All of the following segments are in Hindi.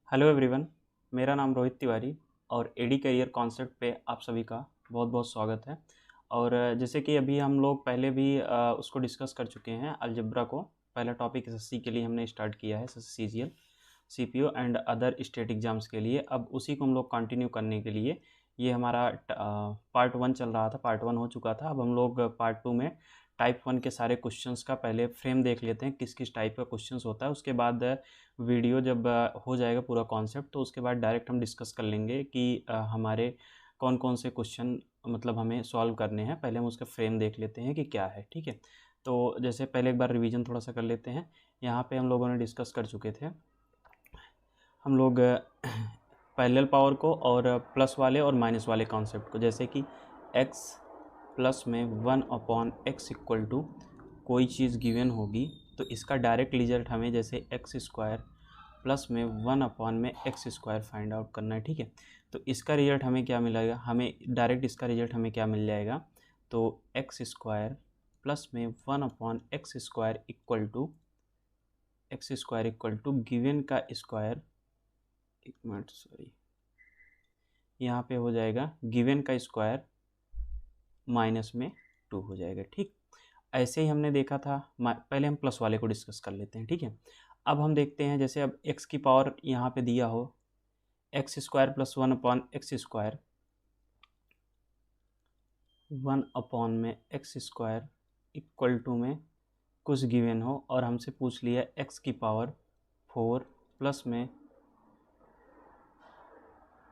Hello everyone. मेरा नाम रोहित तिवारी और एडी करियर कॉन्सेप्ट पे आप सभी का बहुत बहुत स्वागत है। और जैसे कि अभी हम लोग पहले भी उसको डिस्कस कर चुके हैं, अलजेब्रा को। पहला टॉपिक एसएससी के लिए हमने स्टार्ट किया है, SSC CGL CPO and other state exams के लिए। अब उसी को हम लोग कंटिन्यू करने के लिए ये हमारा पार्ट 1 चल रहा था, पार्ट 1 हो चुका था। अब हम लोग पार्ट 2 में टाइप 1 के सारे क्वेश्चंस का पहले फ्रेम देख लेते हैं, किस किस टाइप का क्वेश्चंस होता है। उसके बाद वीडियो जब हो जाएगा पूरा कॉन्सेप्ट, तो उसके बाद डायरेक्ट हम डिस्कस कर लेंगे कि हमारे कौन कौन से क्वेश्चन मतलब हमें सॉल्व करने हैं। पहले हम उसका फ्रेम देख लेते हैं कि क्या है, ठीक है। तो जैसे पहले एक बार रिवीजन थोड़ा सा कर लेते हैं। यहाँ पे हम लोगों ने डिस्कस कर चुके थे हम लोग पैरेलल पावर को और प्लस वाले और माइनस वाले कॉन्सेप्ट को। जैसे कि x प्लस में 1/x इक्वल टू कोई चीज़ गिवन होगी, तो इसका डायरेक्ट रिजल्ट हमें जैसे एक्स स्क्वायर प्लस में 1/x² फाइंड आउट करना है, ठीक है। तो इसका रिजल्ट हमें क्या मिलेगा, हमें डायरेक्ट इसका रिजल्ट हमें क्या मिल जाएगा, तो x² प्लस में 1/x² इक्वल टू गिवन का स्क्वायर, एक मिनट सॉरी, यहाँ पे हो जाएगा गिवन का स्क्वायर माइनस में 2 हो जाएगा, ठीक। ऐसे ही हमने देखा था, पहले हम प्लस वाले को डिस्कस कर लेते हैं, ठीक है। अब हम देखते हैं, जैसे अब x की पावर यहाँ पे दिया हो x² plus 1/x², 1/x² equal to में कुछ गिवन हो और हमसे पूछ लिया x की पावर 4 प्लस में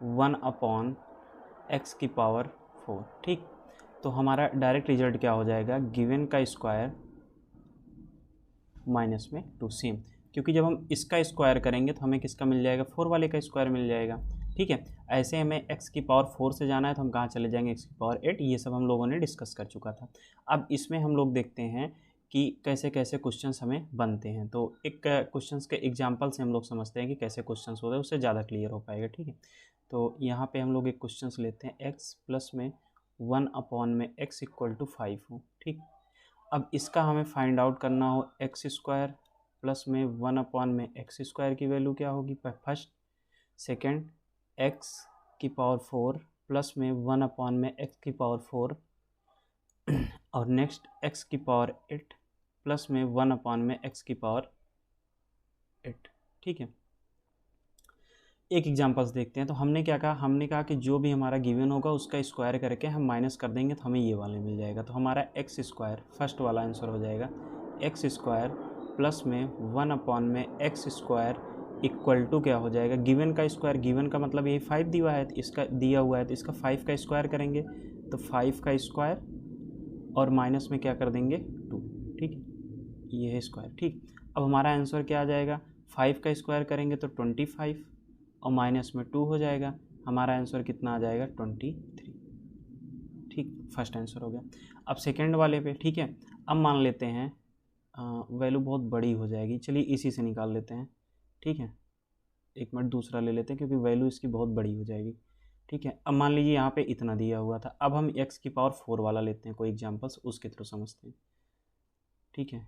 1/x⁴, ठीक। तो हमारा डायरेक्ट रिजल्ट क्या हो जाएगा, गिवन का स्क्वायर माइनस में 2 सेम, क्योंकि जब हम इसका स्क्वायर करेंगे तो हमें किसका मिल जाएगा, 4 वाले का स्क्वायर मिल जाएगा, ठीक है। ऐसे हमें x की पावर 4 से जाना है तो हम कहाँ चले जाएंगे, x की पावर 8। ये सब हम लोगों ने डिस्कस कर चुका था। अब इसमें हम लोग देखते हैं कि कैसे कैसे क्वेश्चंस हमें बनते हैं। तो एक क्वेश्चंस के एग्जांपल से हम लोग समझते हैं कि कैसे क्वेश्चंस होते हैं, उससे ज़्यादा क्लियर हो पाएगा, ठीक है। तो यहाँ पे हम लोग एक क्वेश्चंस लेते हैं, x प्लस में 1/x इक्वल टू 5 हो, ठीक। अब इसका हमें फाइंड आउट करना हो, x² प्लस में 1/x² की वैल्यू क्या होगी फर्स्ट। सेकेंड, x की पावर 4 प्लस में 1/x⁴, और नेक्स्ट x की पावर 8 प्लस में 1/x⁴, ठीक है। एक एग्जांपल्स देखते हैं। तो हमने क्या कहा, हमने कहा कि जो भी हमारा गिवन होगा उसका स्क्वायर करके हम माइनस कर देंगे तो हमें ये वाला मिल जाएगा। तो हमारा x² फर्स्ट वाला आंसर हो जाएगा, x² प्लस में 1/x² इक्वल टू क्या हो जाएगा, गिवन का स्क्वायर, गिवन का मतलब यही 5 दिया है, इसका दिया हुआ है तो इसका 5 का स्क्वायर करेंगे तो 5 का स्क्वायर और माइनस में क्या कर देंगे 2, ठीक है, ये है स्क्वायर, ठीक। अब हमारा आंसर क्या आ जाएगा, 5 का स्क्वायर करेंगे तो 25 और माइनस में 2 हो जाएगा, हमारा आंसर कितना आ जाएगा 23, ठीक। फर्स्ट आंसर हो गया। अब सेकंड वाले पे, ठीक है। अब मान लेते हैं वैल्यू बहुत बड़ी हो जाएगी, चलिए इसी से निकाल लेते हैं, ठीक है। एक मिनट दूसरा ले लेते हैं क्योंकि वैल्यू इसकी बहुत बड़ी हो जाएगी, ठीक है। अब मान लीजिए यहाँ पे इतना दिया हुआ था, अब हम x की पावर 4 वाला लेते हैं, कोई एग्जाम्पल्स उसके थ्रू समझते हैं, ठीक है।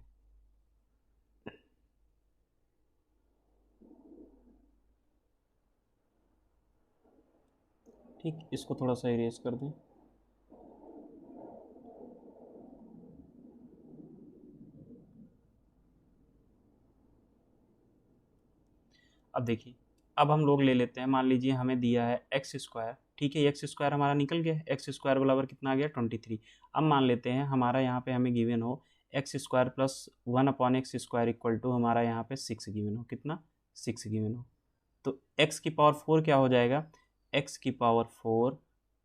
ठीक, इसको थोड़ा सा इरेज कर दें। अब देखिए, अब हम लोग ले लेते हैं, मान लीजिए हमें दिया है x², ठीक है। x² हमारा निकल गया, x² बराबर कितना आ गया 23। अब मान लेते हैं हमारा यहाँ पे हमें गिवन हो x² plus 1/x² equal to हमारा यहाँ पे 6 गिवन हो, कितना 6 गिवन हो। तो x की पावर 4 क्या हो जाएगा, x की पावर 4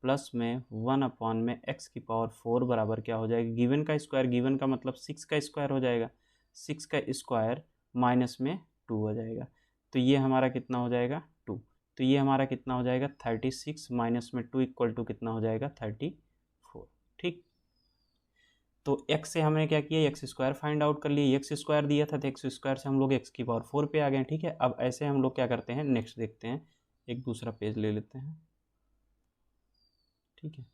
प्लस में 1/x⁴ बराबर क्या हो जाएगा, गिवन का स्क्वायर, गिवन का मतलब 6 का स्क्वायर हो जाएगा, 6 का स्क्वायर माइनस में 2 हो जाएगा। तो ये हमारा कितना हो जाएगा 2। तो ये हमारा कितना हो जाएगा 36 माइनस में 2 इक्वल टू कितना हो जाएगा 34, ठीक। तो x से हमने क्या किया, x² फाइंड आउट कर लिए, x² दिया था तो x² से हम लोग x की पावर 4 पे आ गए, ठीक है। अब ऐसे हम लोग क्या करते हैं, नेक्स्ट देखते हैं, एक दूसरा पेज ले लेते हैं, ठीक है।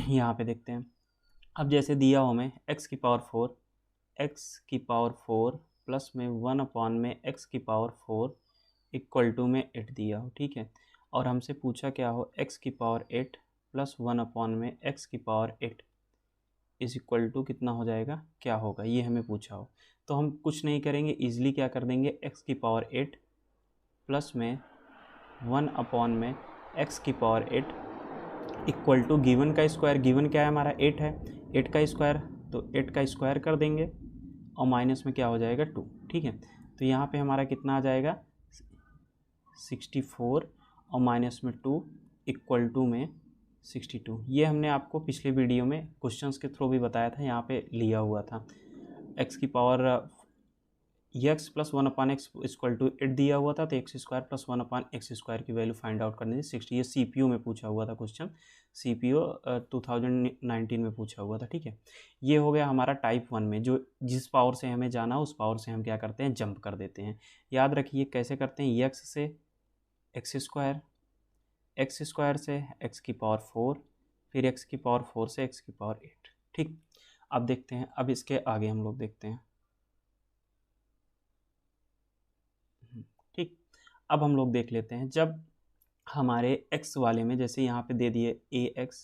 यहाँ पे देखते हैं, अब जैसे दिया हो हमें x की पावर 4 प्लस में 1/x⁴ इक्वल टू में 8 दिया हो, ठीक है, और हमसे पूछा क्या हो x की पावर 8 प्लस 1 अपॉन में x की पावर 8 इज इक्वल टू कितना हो जाएगा, क्या होगा, ये हमें पूछा हो। तो हम कुछ नहीं करेंगे, ईजिली क्या कर देंगे, x की पावर 8 प्लस में 1 अपॉन में x की पावर 8 इक्वल टू गिवन का स्क्वायर, गिवन क्या है हमारा 8 है, 8 का स्क्वायर, तो 8 का स्क्वायर कर देंगे और माइनस में क्या हो जाएगा 2, ठीक है। तो यहाँ पे हमारा कितना आ जाएगा 64 और माइनस में 2 इक्वल टू में 62। ये हमने आपको पिछले वीडियो में क्वेश्चंस के थ्रू भी बताया था, यहाँ पे लिया हुआ था। x की power X plus 1 upon X equal to 8 दिया हुआ था, तो X square plus 1 upon X square की वैल्यू फाइंड आउट करनी थी 60। ये CPU में पूछा हुआ था क्वेश्चन, CPU 2019 में पूछा हुआ था, ठीक है। ये हो गया हमारा टाइप 1 में, जो जिस पावर से हमें जाना उस पावर से हम क्या करते हैं, जंप कर देते हैं। याद रखिए कैसे करते हैं, एक्स से एक्स स्क्वायर से एक्स की पावर 4, फिर एक्स की पावर 4 से एक्स की पावर 8, ठीक। अब देखते हैं, अब इसके आगे हम लोग देखते हैं, ठीक। अब हम लोग देख लेते हैं, जब हमारे x वाले में जैसे यहाँ पे दे दिए ax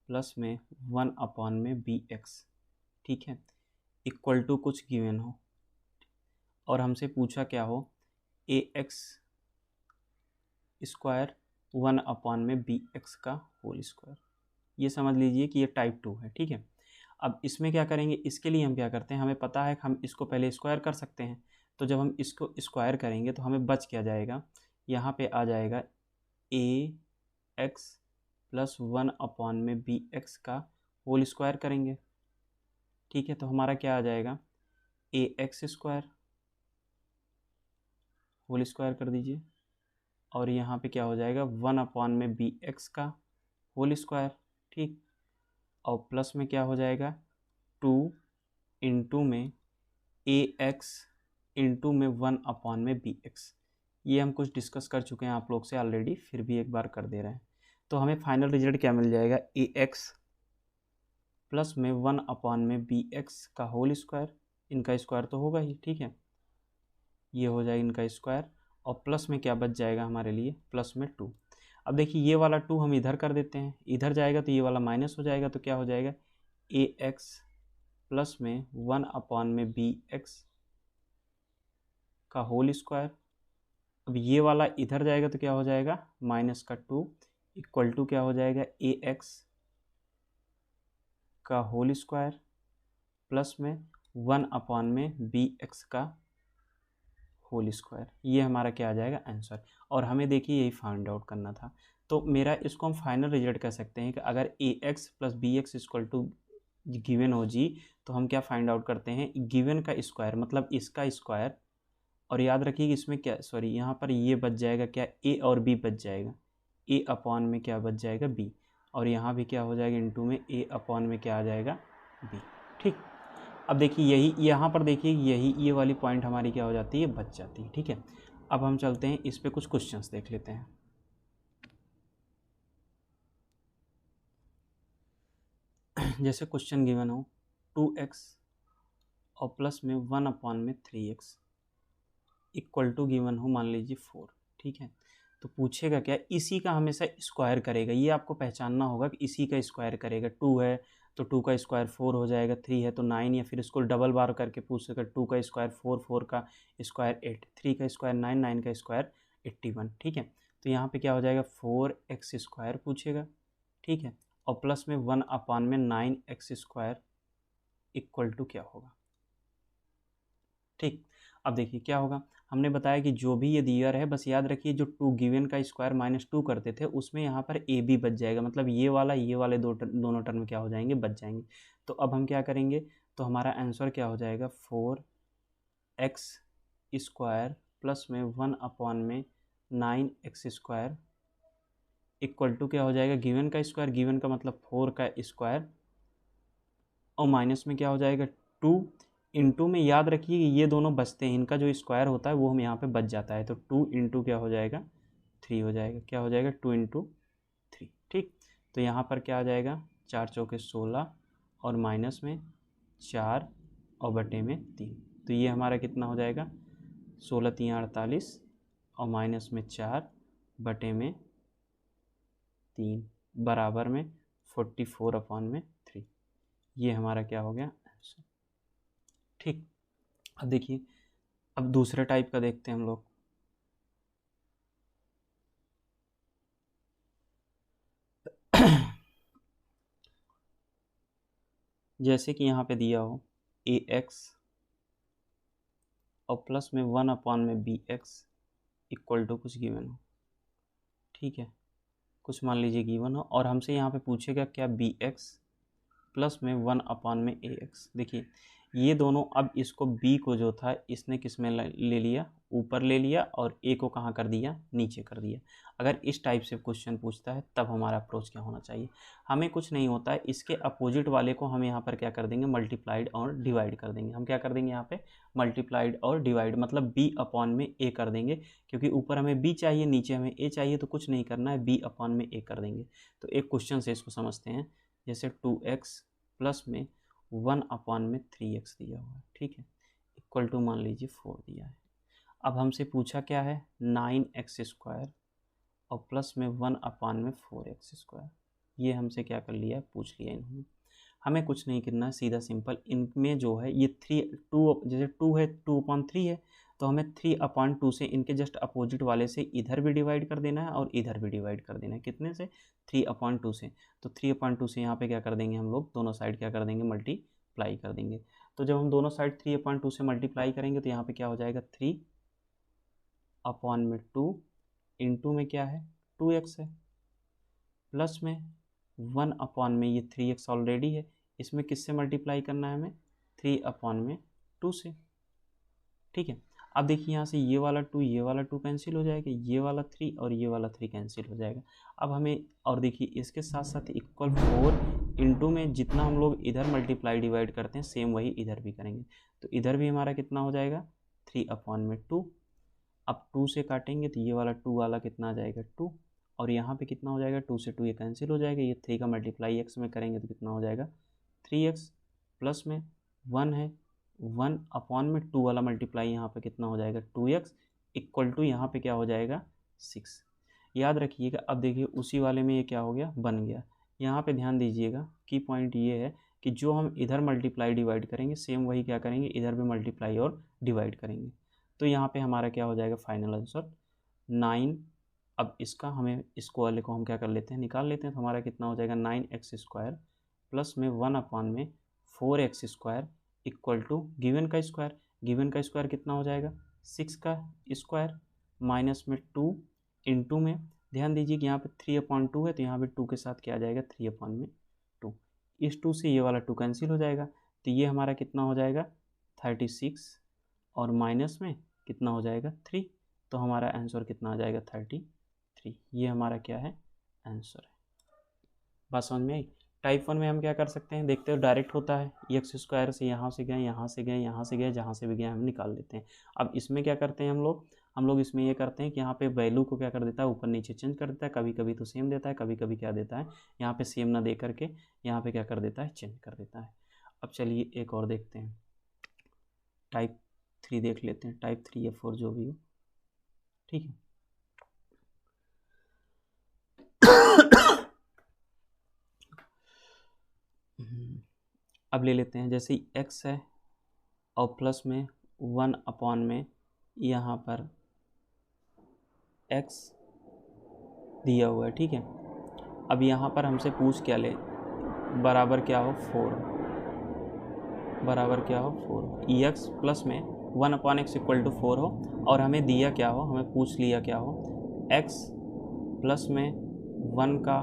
प्लस में 1 अपॉन में bx, ठीक है, इक्वल टू कुछ गिवन हो और हमसे पूछा क्या हो ax स्क्वायर 1 अपॉन में bx का होल स्क्वायर। ये समझ लीजिए कि ये टाइप 2 है, ठीक है। अब इसमें क्या करेंगे, इसके लिए हम क्या करते हैं, हमें पता है कि हम इसको पहले स्क्वायर कर सकते हैं, तो जब हम इसको स्क्वायर करेंगे तो हमें बच क्या जाएगा, यहाँ पे आ जाएगा ax प्लस 1 अपॉन में bx का होल स्क्वायर करेंगे, ठीक है। तो हमारा क्या आ जाएगा, ax स्क्वायर होल स्क्वायर कर दीजिए और यहाँ पे क्या हो जाएगा 1 अपॉन में bx का होल स्क्वायर, ठीक, और प्लस में क्या हो जाएगा 2 इंटू में ax इंटू में 1 अपॉन में bx। ये हम कुछ डिस्कस कर चुके हैं आप लोग से ऑलरेडी, फिर भी एक बार कर दे रहे हैं। तो हमें फाइनल रिजल्ट क्या मिल जाएगा, ax प्लस में 1 अपॉन में bx का होल स्क्वायर, इनका स्क्वायर तो होगा ही, ठीक है, ये हो जाएगा इनका स्क्वायर और प्लस में क्या बच जाएगा हमारे लिए, प्लस में 2। अब देखिए ये वाला 2 हम इधर कर देते हैं, इधर जाएगा तो ये वाला माइनस हो जाएगा, तो क्या हो जाएगा ax प्लस में 1 अपॉन में bx का होल स्क्वायर। अब ये वाला इधर जाएगा तो क्या हो जाएगा माइनस का 2 इक्वल टू क्या हो जाएगा ax का होल स्क्वायर प्लस में 1 अपॉन में bx का होल स्क्वायर। ये हमारा क्या आ जाएगा आंसर, और हमें देखिए यही फाइंड आउट करना था। तो मेरा इसको हम फाइनल रिजल्ट कह सकते हैं कि अगर ax plus bx equal to given हो जी, तो हम क्या फाइंड आउट करते हैं, गिवन का स्क्वायर मतलब इसका स्क्वायर, और याद रखिए कि इसमें क्या, सॉरी यहाँ पर ये बच जाएगा क्या, a और b बच जाएगा, a अपॉन में क्या बच जाएगा b, और यहाँ भी क्या हो जाएगा इनटू में a अपॉन में क्या आ जाएगा b, ठीक। अब देखिए यही यहाँ पर देखिए यही ये वाली पॉइंट हमारी क्या हो जाती है, बच जाती है, ठीक है। अब हम चलते हैं इस पे कुछ क्वेश्चंस देख लेते हैं। जैसे क्वेश्चन गिवन हो 2x और प्लस में 1 अपॉन में 3x इक्वल टू गिवन हो मान लीजिए 4, ठीक है। तो पूछेगा क्या, इसी का हमेशा स्क्वायर करेगा, ये आपको पहचानना होगा कि इसी का स्क्वायर करेगा। 2 है तो 2 का स्क्वायर 4 हो जाएगा, 3 है तो 9, या फिर इसको डबल बार करके पूछ सके 2 का स्क्वायर 4, 4 का स्क्वायर 8, 3 का स्क्वायर 9, 9 का स्क्वायर 81, ठीक है। तो यहाँ पे क्या हो जाएगा 4x स्क्वायर पूछेगा, ठीक है, और प्लस में 1 अपॉन में 9x स्क्वायर इक्वल टू क्या होगा, ठीक। अब देखिए क्या होगा, हमने बताया कि जो भी ये दिया है, बस याद रखिए जो 2 गिवन का स्क्वायर माइनस 2 करते थे उसमें यहाँ पर ए बी बच जाएगा, मतलब ये वाले दोनों टर्म क्या हो जाएंगे, बच जाएंगे। तो अब हम क्या करेंगे, तो हमारा आंसर क्या हो जाएगा 4x स्क्वायर प्लस में 1 अपॉन में 9x स्क्वायर इक्वल टू क्या हो जाएगा, गिवन का स्क्वायर, गिवन का मतलब 4 का स्क्वायर, और माइनस में क्या हो जाएगा 2 इंटू में, याद रखिए कि ये दोनों बचते हैं, इनका जो स्क्वायर होता है वो हम यहाँ पे बच जाता है, तो 2 इंटू क्या हो जाएगा 3 हो जाएगा, क्या हो जाएगा 2 इंटू 3, ठीक। तो यहाँ पर क्या आ जाएगा 4 चौके 16 और माइनस में 4 और बटे में 3, तो ये हमारा कितना हो जाएगा 16 3 48 और माइनस में 4/3 बराबर में 44/3। ये हमारा क्या हो गया आंसर। ठीक, अब देखिए, अब दूसरे टाइप का देखते हैं हम लोग। जैसे कि यहाँ पे दिया हो ax और प्लस में 1/bx इक्वल टू कुछ गिवन हो, ठीक है, कुछ मान लीजिए गिवन हो, और हमसे यहाँ पे पूछेगा क्या bx प्लस में 1/ax। देखिए ये दोनों, अब इसको b को जो था इसने किस में ले लिया, ऊपर ले लिया, और a को कहाँ कर दिया, नीचे कर दिया। अगर इस टाइप से क्वेश्चन पूछता है तब हमारा अप्रोच क्या होना चाहिए, हमें कुछ नहीं होता है, इसके अपोजिट वाले को हम यहाँ पर क्या कर देंगे, मल्टीप्लाइड और डिवाइड कर देंगे। हम क्या कर देंगे यहाँ पे, मल्टीप्लाइड और डिवाइड, मतलब b/a कर देंगे, क्योंकि ऊपर हमें b चाहिए, नीचे हमें a चाहिए, तो कुछ नहीं करना है, b/a कर देंगे। तो एक क्वेश्चन से इसको समझते हैं। जैसे 2x प्लस में 1/3x दिया हुआ है, ठीक है, इक्वल टू मान लीजिए 4 दिया है। अब हमसे पूछा क्या है, 9x² और प्लस में 1/4x²। ये हमसे क्या कर लिया है, पूछ लिया इन्होंने। हमें कुछ नहीं करना है, सीधा सिंपल इनमें जो है ये 2 जैसे 2 है, 2/3 है, तो हमें 3/2 से इनके जस्ट अपोजिट वाले से इधर भी डिवाइड कर देना है और इधर भी डिवाइड कर देना है। कितने से, 3/2 से। तो 3/2 से यहाँ पे क्या कर देंगे हम लोग, दोनों साइड क्या कर देंगे, मल्टीप्लाई कर देंगे। तो जब हम दोनों साइड 3/2 से मल्टीप्लाई करेंगे तो यहाँ पे क्या हो जाएगा, 3/2 इंटू में क्या है, 2x है, प्लस में 1 में ये 3x ऑलरेडी है, इसमें किससे मल्टीप्लाई करना है हमें, 3/2 से, ठीक है। अब देखिए यहाँ से ये वाला 2 कैंसिल हो जाएगा, ये वाला 3 और ये वाला 3 कैंसिल हो जाएगा। अब हमें, और देखिए इसके साथ साथ इक्वल 4 इंटू में जितना हम लोग इधर मल्टीप्लाई डिवाइड करते हैं सेम वही इधर भी करेंगे। तो इधर भी हमारा कितना हो जाएगा, 3/2। अब 2 से काटेंगे तो ये वाला 2 वाला कितना आ जाएगा, 2, और यहाँ पे कितना हो जाएगा, 2 से 2 ये कैंसिल हो जाएगा, ये 3 का मल्टीप्लाई x में करेंगे तो कितना हो जाएगा, 3x, प्लस में 1 है, 1/2 वाला मल्टीप्लाई यहाँ पे कितना हो जाएगा, 2x, इक्वल टू यहाँ पे क्या हो जाएगा, 6। याद रखिएगा। अब देखिए उसी वाले में ये क्या हो गया, बन गया। यहाँ पे ध्यान दीजिएगा, की पॉइंट ये है कि जो हम इधर मल्टीप्लाई डिवाइड करेंगे सेम वही क्या करेंगे, इधर भी मल्टीप्लाई और डिवाइड करेंगे। तो यहाँ पे हमारा क्या हो जाएगा, फाइनल आंसर 9। अब इसका हमें, इसको वाले को हम क्या कर लेते हैं, निकाल लेते हैं। तो हमारा कितना हो जाएगा, 9x² प्लस में 1/4x² इक्वल टू गिवन का स्क्वायर, गिवन का स्क्वायर कितना हो जाएगा, 6 का स्क्वायर, माइनस में 2 इंटू में, ध्यान दीजिए कि यहाँ पे 3/2 है तो यहाँ पे 2 के साथ क्या आ जाएगा, 3/2। इस 2 से ये वाला 2 कैंसिल हो जाएगा, तो ये हमारा कितना हो जाएगा, 36, और माइनस में कितना हो जाएगा, 3। तो हमारा आंसर कितना आ जाएगा, 33। ये हमारा क्या है, आंसर है। बात समझ में आई। टाइप 1 में हम क्या कर सकते हैं, देखते हो डायरेक्ट होता है, x² से यहाँ से गए, यहाँ से गए, यहाँ से गए, जहाँ से भी गए हम निकाल लेते हैं। अब इसमें क्या करते हैं हम लोग इसमें ये करते हैं कि यहाँ पे वैल्यू को क्या कर देता है, ऊपर नीचे चेंज कर देता है। कभी कभी तो सेम देता है, कभी कभी क्या देता है, यहाँ पे सेम ना दे करके यहाँ पे क्या कर देता है, चेंज कर देता है। अब चलिए एक और देखते हैं, टाइप 3 देख लेते हैं, टाइप 3 या 4 जो भी हो, ठीक है। अब ले लेते हैं, जैसे x है और प्लस में 1 में यहाँ पर x दिया हुआ है, ठीक है। अब यहाँ पर हमसे पूछ क्या ले, बराबर क्या हो, 4, बराबर क्या हो, 4, ex प्लस में 1/x इक्वल टू 4 हो, और हमें दिया क्या हो, हमें पूछ लिया क्या हो, x प्लस में 1 का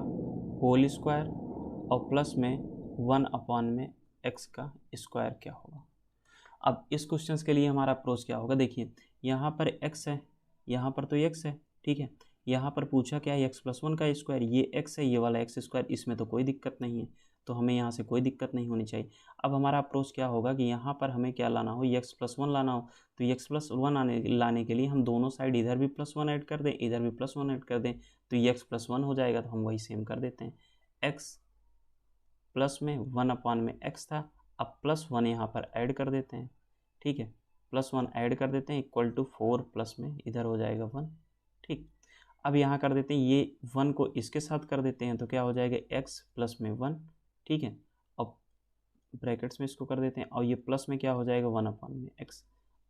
होल स्क्वायर और प्लस में 1 में x का स्क्वायर क्या होगा। अब इस क्वेश्चन के लिए हमारा अप्रोच क्या होगा, देखिए यहाँ पर x है, यहाँ पर तो x है, ठीक है। यहाँ पर पूछा क्या है, x + 1 का स्क्वायर, ये x है, ये वाला x², इसमें तो कोई दिक्कत नहीं है, तो हमें यहाँ से कोई दिक्कत नहीं होनी चाहिए। अब हमारा अप्रोच क्या होगा कि यहाँ पर हमें क्या लाना हो, x + 1 लाना हो, तो x + 1 लाने के लिए हम दोनों साइड इधर भी +1 ऐड कर दें, इधर भी +1 ऐड कर दें, तो x + 1 हो जाएगा। तो हम वही सेम कर देते हैं, x प्लस में 1 में x था, अब +1 यहाँ पर ऐड कर देते हैं, ठीक है, +1 ऐड कर देते हैं, इक्वल टू 4 प्लस में इधर हो जाएगा 1, अब यहाँ कर देते हैं ये 1 को इसके साथ कर देते हैं, तो क्या हो जाएगा x प्लस में 1, ठीक है, अब ब्रैकेट्स में इसको कर देते हैं और ये प्लस में क्या हो जाएगा 1 अपॉन में x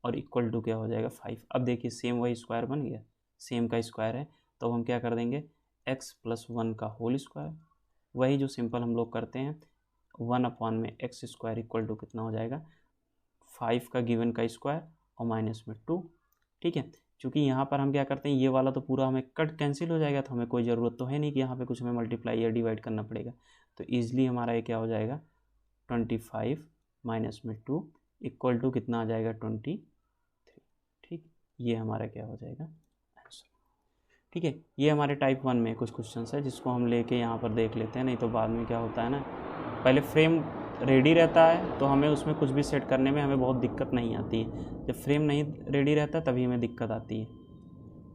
और इक्वल टू क्या हो जाएगा 5। अब देखिए सेम वही स्क्वायर बन गया, सेम का स्क्वायर है, तो हम क्या कर देंगे x प्लस 1 का होल स्क्वायर, वही जो सिंपल हम लोग करते हैं 1 अपॉन में x स्क्वायर इक्वल टू कितना हो जाएगा 5 का गिवन का स्क्वायर और माइनस में 2, ठीक है। चूँकि यहाँ पर हम क्या करते हैं ये वाला तो पूरा हमें कट कैंसिल हो जाएगा, तो हमें कोई ज़रूरत तो है नहीं कि यहाँ पे कुछ हमें मल्टीप्लाई या डिवाइड करना पड़ेगा, तो ईजिली हमारा ये क्या हो जाएगा 25 माइनस में 2 इक्वल टू कितना आ जाएगा 23, ठीक। ये हमारा क्या हो जाएगा आंसर, ठीक है। ये हमारे टाइप 1 में कुछ क्वेश्चंस है जिसको हम लेके यहाँ पर देख लेते हैं, नहीं तो बाद में क्या होता है ना, पहले फ्रेम रेडी रहता है तो हमें उसमें कुछ भी सेट करने में हमें बहुत दिक्कत नहीं आती है, जब फ्रेम नहीं रेडी रहता तभी हमें दिक्कत आती है,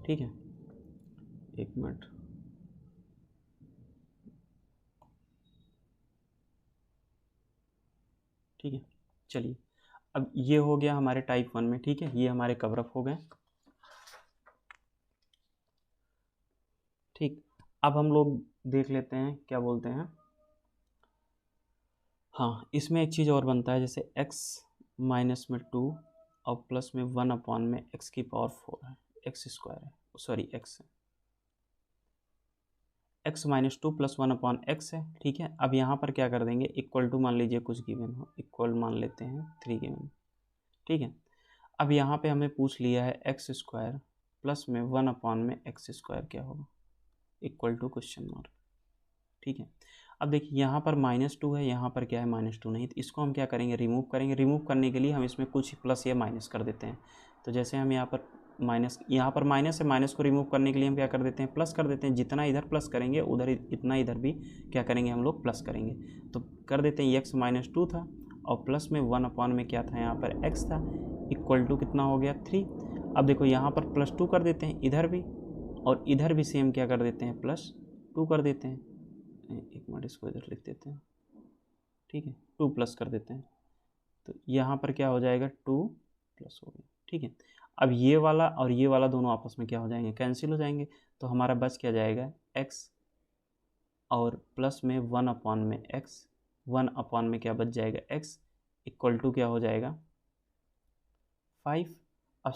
ठीक है। एक मिनट, ठीक है, चलिए अब ये हो गया हमारे टाइप 1 में, ठीक है, ये हमारे कवर अप हो गए, ठीक। अब हम लोग देख लेते हैं क्या बोलते हैं, हाँ इसमें एक चीज़ और बनता है, जैसे x माइनस में 2 और प्लस में 1 अपॉन में x की पावर 4 है, x स्क्वायर है, सॉरी x है, x minus 2 plus 1 upon x है, ठीक है। अब यहाँ पर क्या कर देंगे इक्वल टू मान लीजिए कुछ गिवन हो, इक्वल मान लेते हैं 3 गिवन, ठीक है। अब यहाँ पे हमें पूछ लिया है x स्क्वायर प्लस में 1 अपॉन में x स्क्वायर क्या होगा इक्वल टू क्वेश्चन मार्क, ठीक है। अब देखिए यहाँ पर -2 है, यहाँ पर क्या है -2 नहीं, तो इसको हम क्या करेंगे रिमूव करेंगे, रिमूव करने के लिए हम इसमें कुछ प्लस या माइनस कर देते हैं, तो जैसे हम यहाँ पर माइनस, यहाँ पर माइनस है, माइनस को रिमूव करने के लिए हम क्या कर देते हैं प्लस कर देते हैं, जितना इधर प्लस करेंगे उधर इतना इधर भी क्या करेंगे हम लोग प्लस करेंगे, तो कर देते हैं x -2 था और प्लस में 1 अपॉन में क्या था यहाँ पर x था इक्वल टू कितना हो गया 3। अब देखो यहाँ पर +2 कर देते हैं इधर भी और इधर भी सेम क्या कर देते हैं +2 कर देते हैं, एक मिनट इसको इधर लिख देते हैं, ठीक है, 2 प्लस कर देते हैं, तो यहाँ पर क्या हो जाएगा 2 प्लस हो गया, ठीक है। अब ये वाला और ये वाला दोनों आपस में क्या हो जाएंगे कैंसिल हो जाएंगे, तो हमारा बच क्या जाएगा x और प्लस में 1 अपॉन में x, 1 अपॉन में क्या बच जाएगा x इक्वल टू क्या हो जाएगा 5। अब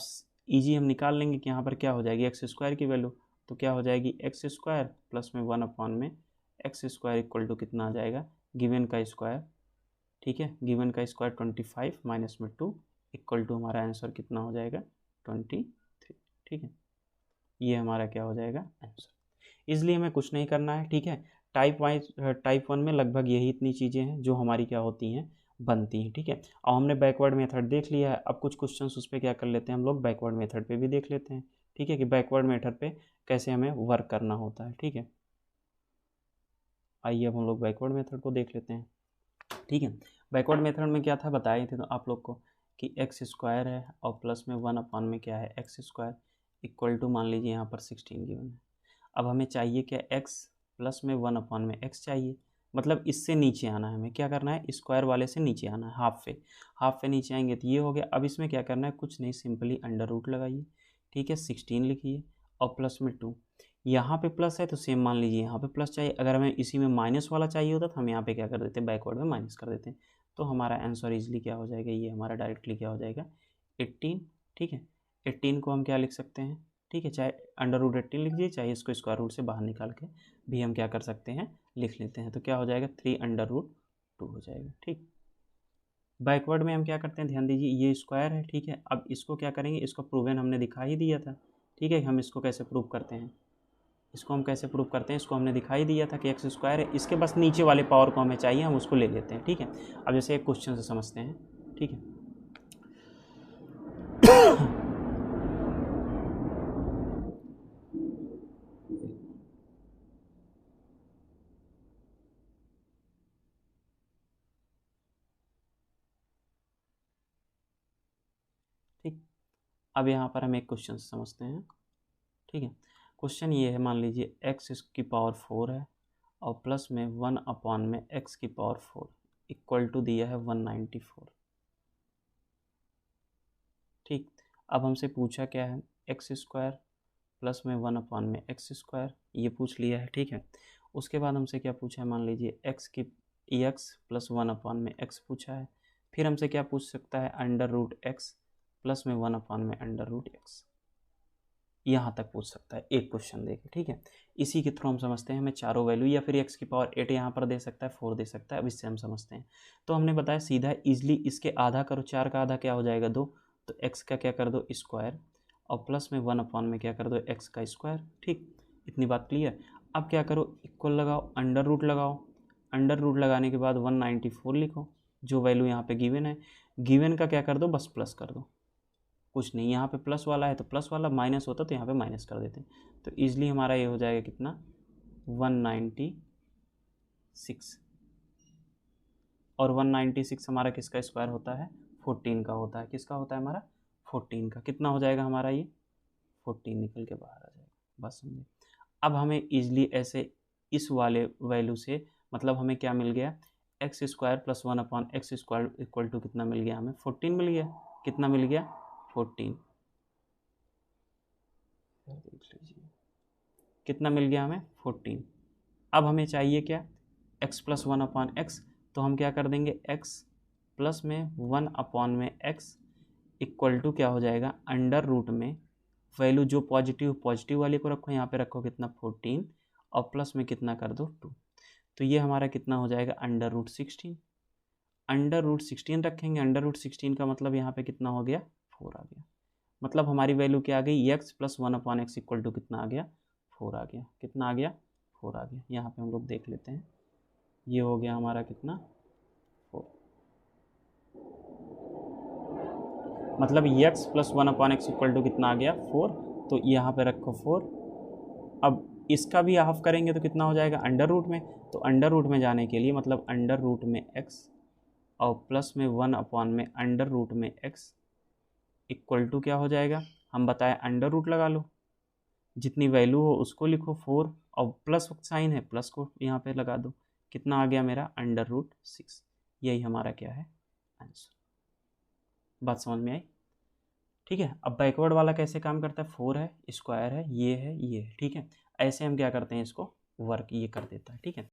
इजी हम निकाल लेंगे कि यहाँ पर क्या हो जाएगी एक्स स्क्वायर की वैल्यू, तो क्या हो जाएगी एक्स स्क्वायर प्लस में 1 अपॉन में एक्स स्क्वायर इक्वल टू कितना आ जाएगा गिवन का स्क्वायर, ठीक है, गिवन का स्क्वायर 25 माइनस में 2 इक्वल टू हमारा आंसर कितना हो जाएगा 23, ठीक है। ये हमारा क्या हो जाएगा आंसर, इसलिए हमें कुछ नहीं करना है, ठीक है। टाइप 1 में लगभग यही इतनी चीज़ें हैं जो हमारी क्या होती हैं बनती हैं, ठीक है। और हमने बैकवर्ड मेथड देख लिया है, अब कुछ क्वेश्चंस उस पर क्या कर लेते हैं हम लोग बैकवर्ड मेथड पे भी देख लेते हैं, ठीक है, कि बैकवर्ड मेथड पे कैसे हमें वर्क करना होता है, ठीक है। आइए अब हम लोग बैकवर्ड मेथड को देख लेते हैं, ठीक है। बैकवर्ड मेथड में क्या था बताए थे तो आप लोग को कि एक्स स्क्वायर है और प्लस में 1 अपॉन में क्या है एक्स स्क्वायर इक्वल टू मान लीजिए यहाँ पर 16 गिवन है। अब हमें चाहिए क्या एक्स प्लस में 1 अपॉन में एक्स चाहिए, मतलब इससे नीचे आना है, हमें क्या करना है स्क्वायर वाले से नीचे आना है, हाफ पे नीचे आएंगे तो ये हो गया। अब इसमें क्या करना है कुछ नहीं, सिंपली अंडर रूट लगाइए, ठीक है, 16 लिखिए और प्लस में 2, यहाँ पे प्लस है तो सेम मान लीजिए यहाँ पे प्लस चाहिए, अगर हमें इसी में माइनस वाला चाहिए होता तो हम यहाँ पे क्या कर देते हैं बैकवर्ड में माइनस कर देते हैं, तो हमारा आंसर इजीली क्या हो जाएगा, ये हमारा डायरेक्टली क्या हो जाएगा 18, ठीक है। 18 को हम क्या लिख सकते हैं, ठीक है, चाहे अंडर रूट 18 लिख दीजिए, चाहे इसको स्क्वायर रूट से बाहर निकाल के भी हम क्या कर सकते हैं लिख लेते हैं, तो क्या हो जाएगा 3 अंडर रूट 2 हो जाएगा, ठीक। बैकवर्ड में हम क्या करते हैं ध्यान दीजिए, ये स्क्वायर है, ठीक है। अब इसको क्या करेंगे, इसको प्रूवन हमने दिखा ही दिया था, ठीक है, हम इसको कैसे प्रूव करते हैं, इसको हम कैसे प्रूव करते हैं, इसको हमने दिखाई दिया था कि एक्स स्क्वायर है, इसके बस नीचे वाले पावर को हमें चाहिए, हम उसको ले लेते हैं, ठीक है। अब जैसे एक क्वेश्चन से समझते हैं, ठीक है। ठीक, अब यहाँ पर हम एक क्वेश्चन से समझते हैं, ठीक है। क्वेश्चन ये है, मान लीजिए एक्स की पावर 4 है और प्लस में 1 अपॉन में एक्स की पावर 4 इक्वल टू दिया है 194, ठीक। अब हमसे पूछा क्या है एक्स स्क्वायर प्लस में 1/x², ये पूछ लिया है, ठीक है। उसके बाद हमसे क्या पूछा है, मान लीजिए x प्लस 1/x पूछा है। फिर हमसे क्या पूछ सकता है, √x प्लस में 1/√x, यहाँ तक पूछ सकता है एक क्वेश्चन देके, ठीक है। इसी के थ्रू हम समझते हैं हमें चारों वैल्यू, या फिर x⁸8 यहाँ पर दे सकता है, 4 दे सकता है, अब इससे हम समझते हैं। तो हमने बताया सीधा इजली इसके आधा करो, 4 का आधा क्या हो जाएगा 2, तो x का क्या कर दो स्क्वायर, और प्लस में 1 में क्या कर दो x का स्क्वायर, ठीक। इतनी बात क्लियर। अब क्या करो, इक्वल लगाओ, अंडर रूट लगाओ, अंडर रूट लगाने के बाद 194 लिखो, जो वैल्यू यहाँ पे गिवन है। गिवन का क्या कर दो, बस प्लस कर दो, कुछ नहीं, यहाँ पे प्लस वाला है तो प्लस वाला, माइनस होता तो यहाँ पे माइनस कर देते हैं। तो ईजिली हमारा ये हो जाएगा कितना, 196। और 196 हमारा किसका स्क्वायर होता है, 14 का होता है। किसका होता है हमारा, 14 का। कितना हो जाएगा हमारा ये, 14 निकल के बाहर आ जाएगा, बस समझे। अब हमें ईजिली ऐसे इस वाले वैल्यू से मतलब हमें क्या मिल गया, x² plus 1/x² equal to कितना मिल गया हमें, 14 मिल गया। कितना मिल गया, 14। देख लीजिए कितना मिल गया हमें, 14। अब हमें चाहिए क्या, x प्लस 1/x, तो हम क्या कर देंगे, x प्लस में 1/x इक्वल टू क्या हो जाएगा, अंडर रूट में वैल्यू जो पॉजिटिव वाली को रखो, यहाँ पे रखो कितना 14, और प्लस में कितना कर दो 2, तो ये हमारा कितना हो जाएगा, √16। √16 रखेंगे, √16 का मतलब यहाँ पे कितना हो गया, 4 आ गया। मतलब हमारी वैल्यू क्या आ गई, x plus 1/x equal to कितना आ गया, 4 आ गया। कितना आ गया, 4 आ गया। यहाँ पे हम लोग देख लेते हैं, ये हो गया हमारा कितना, 4। मतलब x plus 1/x equal to कितना आ गया, 4। तो यहाँ पे रखो 4। अब इसका भी हाफ करेंगे तो कितना हो जाएगा, अंडर रूट में। तो अंडर रूट में जाने के लिए मतलब अंडर रूट में x और प्लस में 1 में अंडर रूट में x इक्वल टू क्या हो जाएगा, हम बताएं अंडर रूट लगा लो, जितनी वैल्यू हो उसको लिखो 4, और प्लस साइन है प्लस को यहाँ पे लगा दो। कितना आ गया मेरा, √6। यही हमारा क्या है, आंसर। बात समझ में आई, ठीक है। अब बैकवर्ड वाला कैसे काम करता है, 4 है, स्क्वायर है, ये है, ये है, ठीक है। ऐसे हम क्या करते हैं, इसको वर्क ये कर देता है, ठीक है।